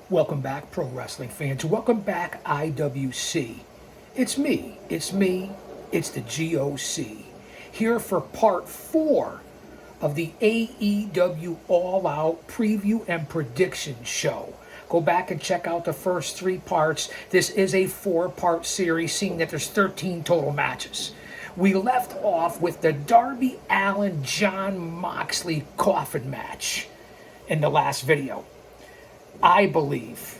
Welcome back, pro wrestling fans. Welcome back, IWC. It's the GOC. Here for part 4 of the AEW All Out preview and prediction show. Go back and check out the first 3 parts. This is a 4-part series, seeing that there's 13 total matches. We left off with the Darby Allin Jon Moxley coffin match in the last video. I believe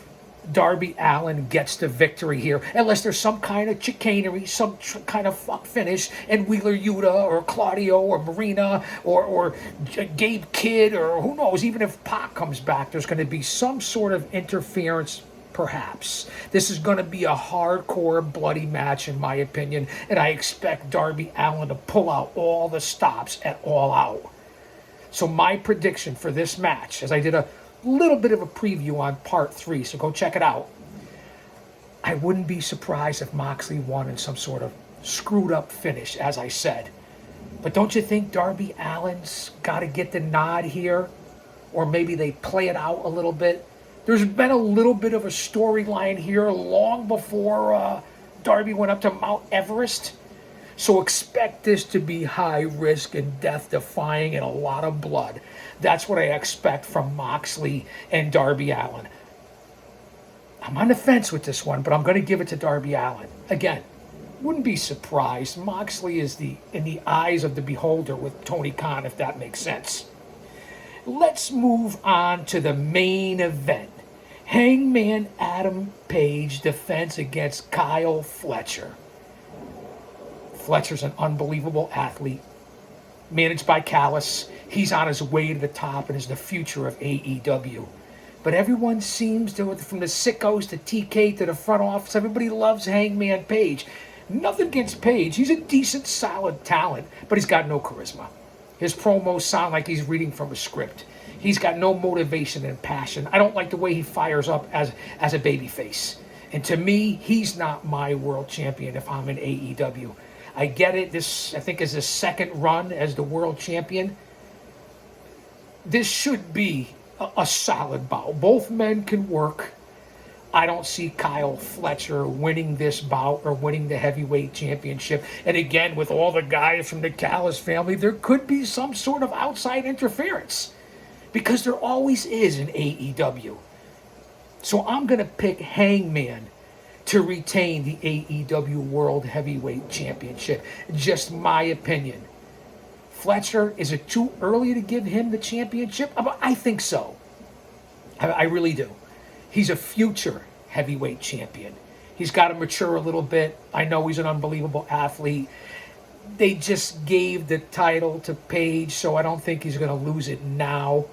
Darby Allin gets the victory here, unless there's some kind of chicanery, some kind of fuck finish, and Wheeler Yuta or Claudio or Marina or Gabe Kidd or who knows, even if Pac comes back, there's going to be some sort of interference, perhaps. This is going to be a hardcore, bloody match, in my opinion, and I expect Darby Allin to pull out all the stops at All Out. So my prediction for this match, as I did a little bit of a preview on part 3, so go check it out. I wouldn't be surprised if Moxley won in some sort of screwed up finish, as I said. But don't you think Darby Allin's got to get the nod here? Or maybe they play it out a little bit? There's been a little bit of a storyline here long before Darby went up to Mount Everest. So expect this to be high risk and death defying and a lot of blood. That's what I expect from Moxley and Darby Allin. I'm on the fence with this one, but I'm going to give it to Darby Allin. Again, wouldn't be surprised. Moxley is in the eyes of the beholder with Tony Khan, if that makes sense. Let's move on to the main event. Hangman Adam Page defense against Kyle Fletcher. Fletcher's an unbelievable athlete, managed by Callis. He's on his way to the top and is the future of AEW. But everyone seems to, from the sickos to TK to the front office, everybody loves Hangman Page. Nothing against Page. He's a decent, solid talent, but he's got no charisma. His promos sound like he's reading from a script. He's got no motivation and passion. I don't like the way he fires up as a babyface. And to me, he's not my world champion if I'm in AEW. I get it. This, I think, is his second run as the world champion. This should be a solid bout. Both men can work. I don't see Kyle Fletcher winning this bout or winning the heavyweight championship. And again, with all the guys from the Callis family, there could be some sort of outside interference, because there always is in AEW. So I'm going to pick Hangman to retain the AEW World Heavyweight Championship. Just my opinion. Fletcher, is it too early to give him the championship? I think so. I really do. He's a future heavyweight champion. He's got to mature a little bit. I know he's an unbelievable athlete. They just gave the title to Page, so I don't think he's going to lose it now.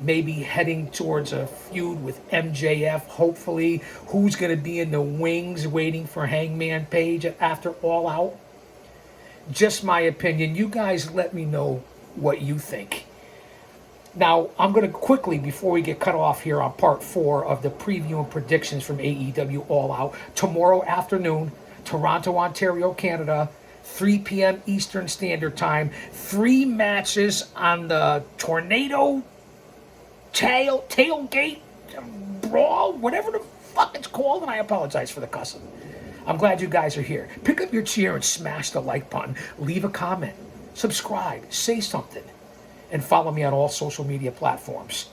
Maybe heading towards a feud with MJF, hopefully. Who's going to be in the wings waiting for Hangman Page after All Out? Just my opinion. You guys let me know what you think. Now, I'm going to quickly, before we get cut off here on part 4 of the preview and predictions from AEW All Out, tomorrow afternoon, Toronto, Ontario, Canada, 3 p.m. Eastern Standard Time, 3 matches on the Tornado tailgate brawl, whatever the fuck it's called, and I apologize for the cussing. I'm glad you guys are here. Pick up your chair and smash the like button. Leave a comment. Subscribe. Say something. And follow me on all social media platforms.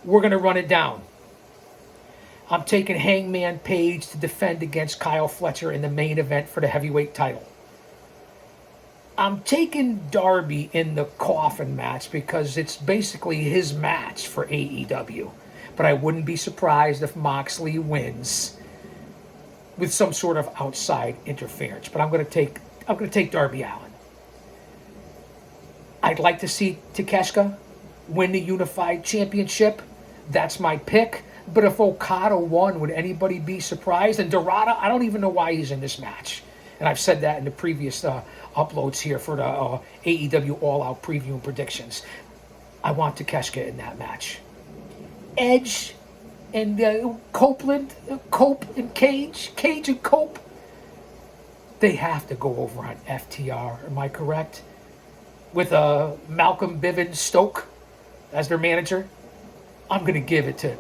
We're going to run it down. I'm taking Hangman Page to defend against Kyle Fletcher in the main event for the heavyweight title. I'm taking Darby in the coffin match because it's basically his match for AEW. But I wouldn't be surprised if Moxley wins with some sort of outside interference. But I'm going to take Darby Allin. I'd like to see Takeshita win the Unified Championship. That's my pick. But if Okada won, would anybody be surprised? And Dorada, I don't even know why he's in this match. And I've said that in the previous uploads here for the AEW All Out preview and predictions. I want Takeshita in that match. Edge and Cope and Cage and Cope, they have to go over on FTR. Am I correct? With Malcolm Bivens Stoke as their manager. I'm going to give it to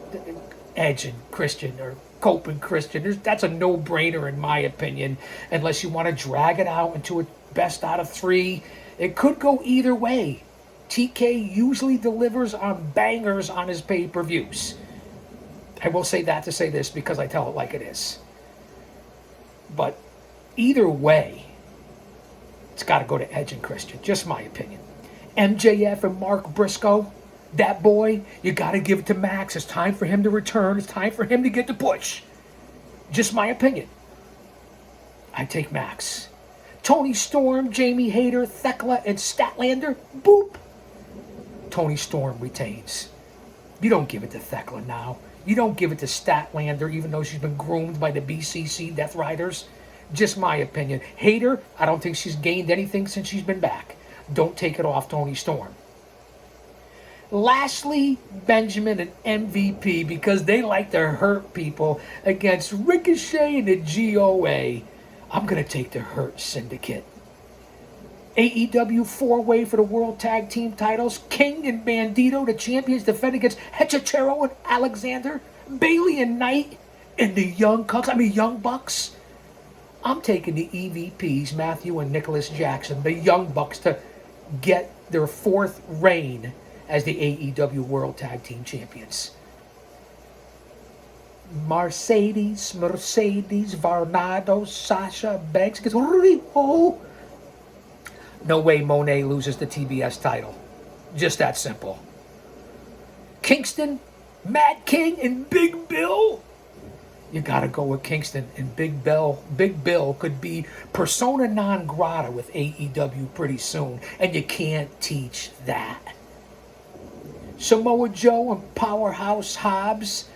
Edge and Christian, or Cope and Christian. That's a no-brainer in my opinion, unless you want to drag it out into a best out of 3. It could go either way. TK usually delivers on bangers on his pay-per-views. I will say that to say this because I tell it like it is. But either way, it's got to go to Edge and Christian. Just my opinion. MJF and Mark Briscoe, that boy, you got to give it to Max. It's time for him to return. It's time for him to get the push. Just my opinion. I take Max. Tony Storm, Jamie Hayter, Thekla, and Statlander, boop. Tony Storm retains. You don't give it to Thekla now. You don't give it to Statlander, even though she's been groomed by the BCC Death Riders. Just my opinion. Hayter, I don't think she's gained anything since she's been back. Don't take it off Tony Storm. Lastly, Benjamin and MVP, because they like to hurt people, against Ricochet and the GOA. I'm going to take the Hurt Syndicate. AEW 4-way for the World Tag Team titles. King and Bandito, the champions, defend against Hechicero and Alexander. Bailey and Knight and the Young Bucks. I'm taking the EVPs, Matthew and Nicholas Jackson, the Young Bucks, to get their 4th reign as the AEW World Tag Team Champions. Mercedes, Varnado, Sasha Banks gets Riho. No way Monet loses the TBS title. Just that simple. Kingston, Mad King, and Big Bill. You gotta go with Kingston and Big Bill. Big Bill could be persona non grata with AEW pretty soon, and you can't teach that. Samoa Joe and Powerhouse Hobbs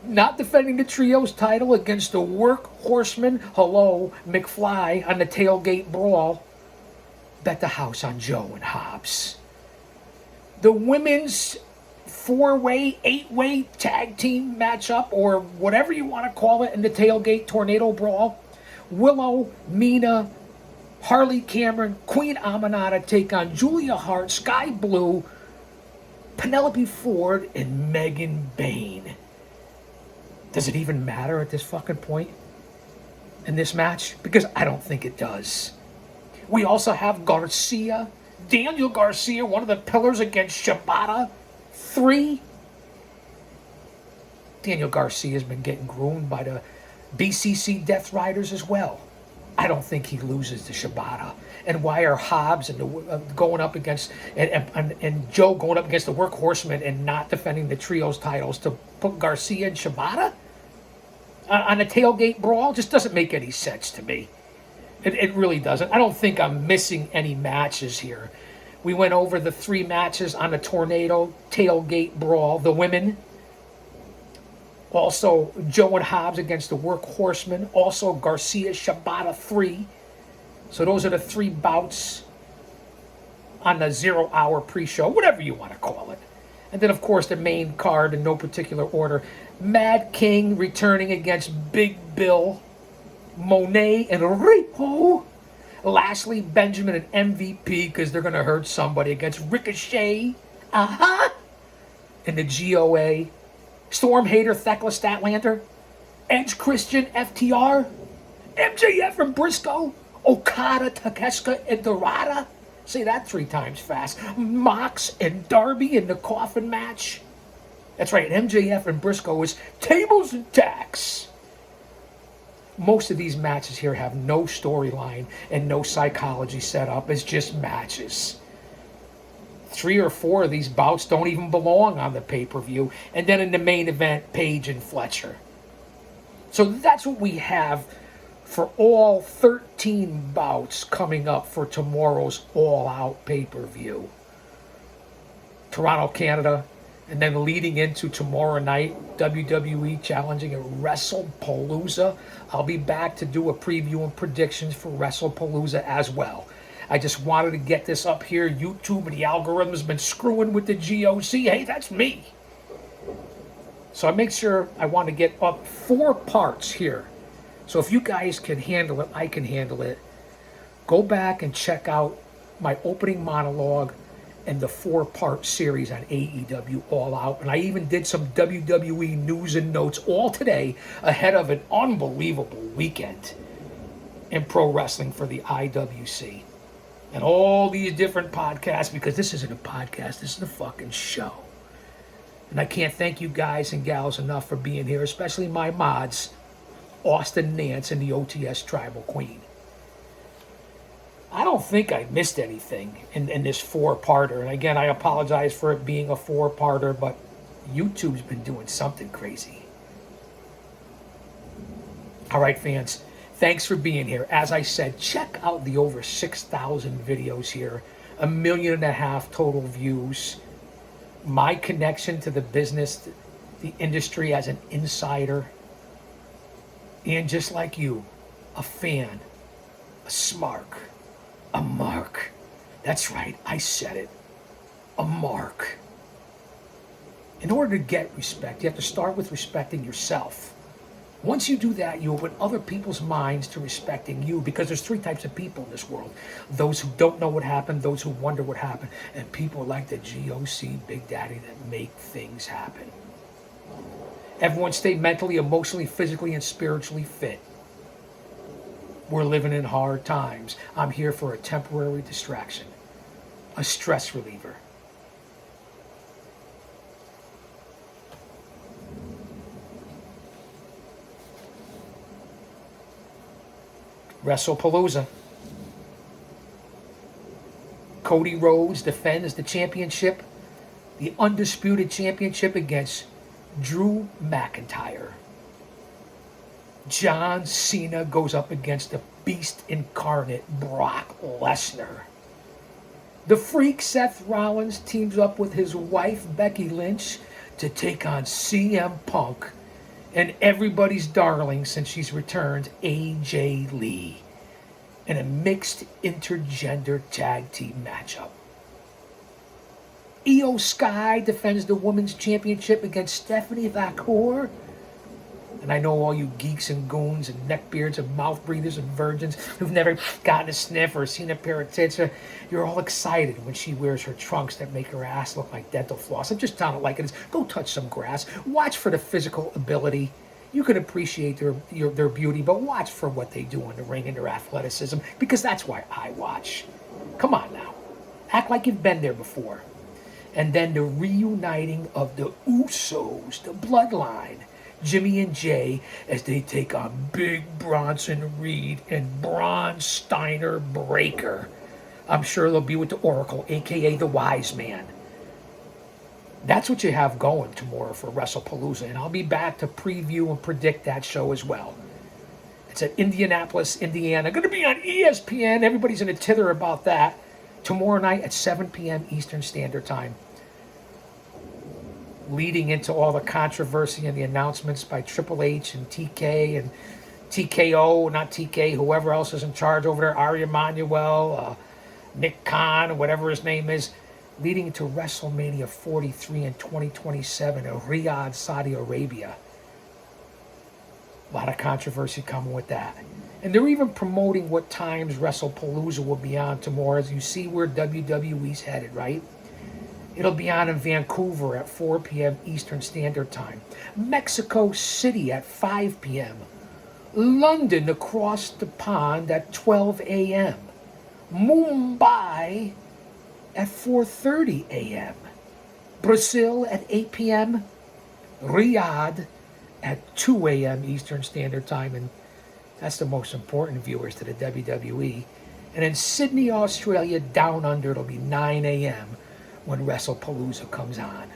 not defending the trios title against the Work Horseman, McFly, on the Tailgate Brawl. Bet the house on Joe and Hobbs. The women's 4-way, 8-way tag team matchup, or whatever you want to call it, in the Tailgate Tornado Brawl. Willow, Mina, Harley Cameron, Queen Aminata take on Julia Hart, Sky Blue, Penelope Ford, and Megan Bayne. Does it even matter at this fucking point in this match? Because I don't think it does. We also have Daniel Garcia, one of the pillars, against Shibata 3. Daniel Garcia has been getting groomed by the BCC Death Riders as well. I don't think he loses to Shibata. And why are Hobbs and going up against and Joe going up against the Work Horsemen and not defending the trios titles to put Garcia and Shibata on a Tailgate Brawl? Just doesn't make any sense to me. It really doesn't. I don't think I'm missing any matches here. We went over the 3 matches on the Tornado Tailgate Brawl. The women. Also, Joe and Hobbs against the Work Horsemen. Also, Garcia, Shibata 3. So those are the 3 bouts on the 0 hour pre-show, whatever you want to call it. And then, of course, the main card in no particular order. Mad King returning against Big Bill, Monet, and Riho. Lastly, Benjamin and MVP, because they're going to hurt somebody, against Ricochet, and the GOA. Storm, Hayter, Thekla, Statlander, Edge, Christian, FTR, MJF and Briscoe, Okada, Takeshita, and Dorada. Say that 3 times fast. Mox and Darby in the coffin match. That's right, MJF and Briscoe is tables and tacks. Most of these matches here have no storyline and no psychology set up. It's just matches. 3 or 4 of these bouts don't even belong on the pay-per-view. And then in the main event, Paige and Fletcher. So that's what we have for all 13 bouts coming up for tomorrow's all-out pay-per-view. Toronto, Canada, and then leading into tomorrow night, WWE challenging at WrestlePalooza. I'll be back to do a preview and predictions for WrestlePalooza as well. I just wanted to get this up here. YouTube and the algorithm has been screwing with the GOC. Hey, that's me. So I make sure I want to get up 4 parts here. So if you guys can handle it, I can handle it. Go back and check out my opening monologue and the 4-part series on AEW All Out. And I even did some WWE news and notes all today ahead of an unbelievable weekend in pro wrestling for the IWC. And all these different podcasts, because this isn't a podcast, this is a fucking show. And I can't thank you guys and gals enough for being here, especially my mods, Austin Nance and the OTS Tribal Queen. I don't think I missed anything in this 4-parter. And again, I apologize for it being a 4-parter, but YouTube's been doing something crazy. All right, fans, thanks for being here. As I said, check out the over 6,000 videos here, 1.5 million total views. My connection to the business, the industry as an insider, and just like you, a fan, a smark, a mark. That's right, I said it. A mark. In order to get respect, you have to start with respecting yourself. Once you do that, you open other people's minds to respecting you, because there's 3 types of people in this world. Those who don't know what happened, those who wonder what happened, and people like the GOC Big Daddy that make things happen. Everyone stay mentally, emotionally, physically, and spiritually fit. We're living in hard times. I'm here for a temporary distraction, a stress reliever. WrestlePalooza. Cody Rhodes defends the championship, the undisputed championship, against Drew McIntyre. John Cena goes up against the beast incarnate, Brock Lesnar. The Freak Seth Rollins teams up with his wife Becky Lynch to take on CM Punk and everybody's darling since she's returned, AJ Lee, in a mixed intergender tag team matchup. Io Sky defends the women's championship against Stephanie Vacour. And I know all you geeks and goons and neckbeards and mouth breathers and virgins who've never gotten a sniff or seen a pair of tits, you're all excited when she wears her trunks that make her ass look like dental floss. I'm just telling it like it is. Go touch some grass. Watch for the physical ability. You can appreciate their beauty, but watch for what they do in the ring and their athleticism, because that's why I watch. Come on now. Act like you've been there before. And then the reuniting of the Usos, the bloodline, Jimmy and Jay, as they take on Big Bronson Reed and Braun Steiner Breaker. I'm sure they'll be with the Oracle, a.k.a. the Wise Man. That's what you have going tomorrow for WrestlePalooza, and I'll be back to preview and predict that show as well. It's at Indianapolis, Indiana. Going to be on ESPN. Everybody's in a tither about that. Tomorrow night at 7 p.m. Eastern Standard Time. Leading into all the controversy and the announcements by Triple H and TK and TKO, not TK, whoever else is in charge over there, Ari Emanuel, Nick Khan, whatever his name is, leading into WrestleMania 43 in 2027 in Riyadh, Saudi Arabia. A lot of controversy coming with that. And they're even promoting what times WrestlePalooza will be on tomorrow, as you see where WWE's headed, right? It'll be on in Vancouver at 4 p.m. Eastern Standard Time. Mexico City at 5 p.m. London across the pond at 12 a.m. Mumbai at 4:30 a.m. Brazil at 8 p.m. Riyadh at 2 a.m. Eastern Standard Time. And that's the most important viewers to the WWE. And in Sydney, Australia, down under, it'll be 9 a.m. when WrestlePalooza comes on.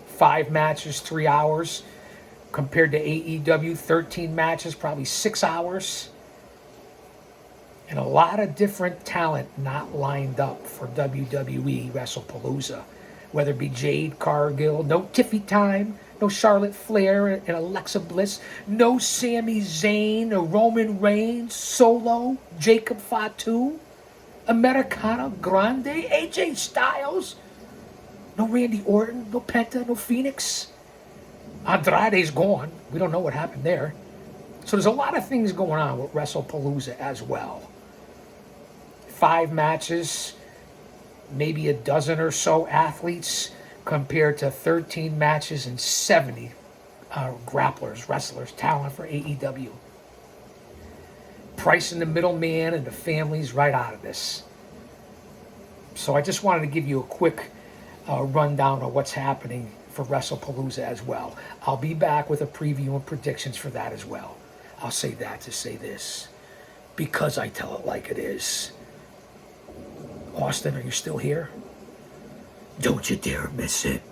5 matches, 3 hours. Compared to AEW, 13 matches, probably 6 hours. And a lot of different talent not lined up for WWE WrestlePalooza. Whether it be Jade Cargill, no Tiffy Time, no Charlotte Flair and Alexa Bliss, no Sami Zayn, no Roman Reigns, Solo, Jacob Fatu, Americana Grande, AJ Styles, no Randy Orton, no Penta, no Phoenix. Andrade's gone. We don't know what happened there. So there's a lot of things going on with WrestlePalooza as well. 5 matches, maybe a dozen or so athletes compared to 13 matches and 70 grapplers, wrestlers, talent for AEW. Pricing the middleman and the families right out of this. So I just wanted to give you a quick rundown of what's happening for WrestlePalooza as well. I'll be back with a preview and predictions for that as well. I'll say that to say this, because I tell it like it is. Austin, are you still here? Don't you dare miss it.